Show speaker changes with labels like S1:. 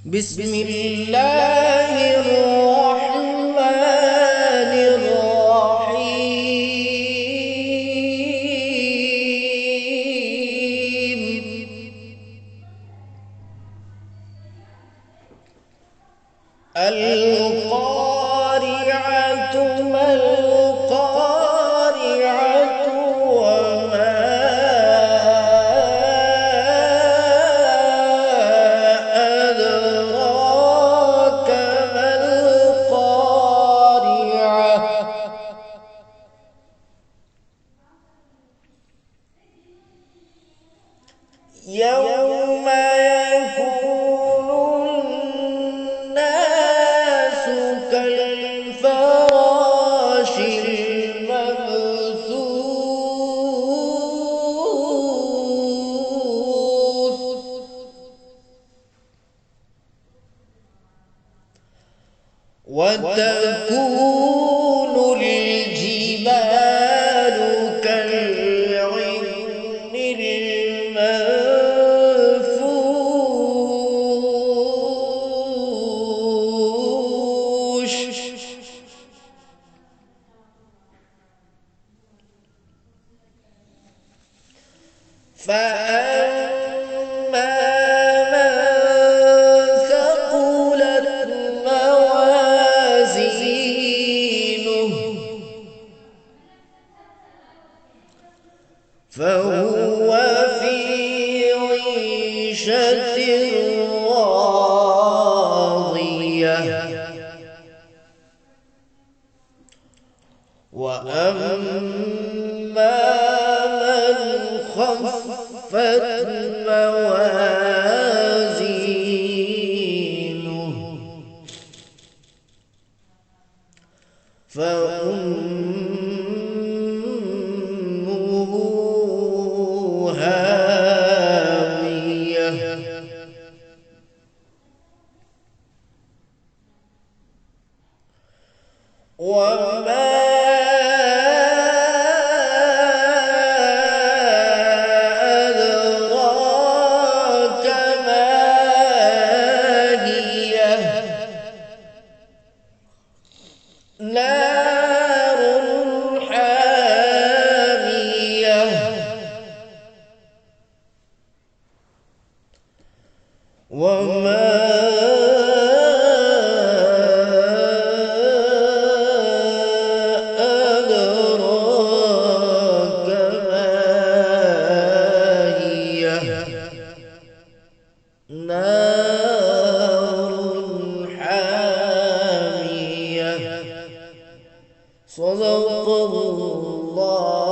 S1: بسم الله الرحمن الرحيم. القارعة ما القارعة وما أدراك ما القارعة. يوم يكون الناس كالفراش المبثوث وتكون الجبال كالعهن المنفوش فأما من ثقلت موازينه فهو في عيشة راضية. وأما من خفت موازينه فأمه هاوية. وما أدراك ما هي نار حامية. وما أدراك ما هي نار حامية. صدق الله.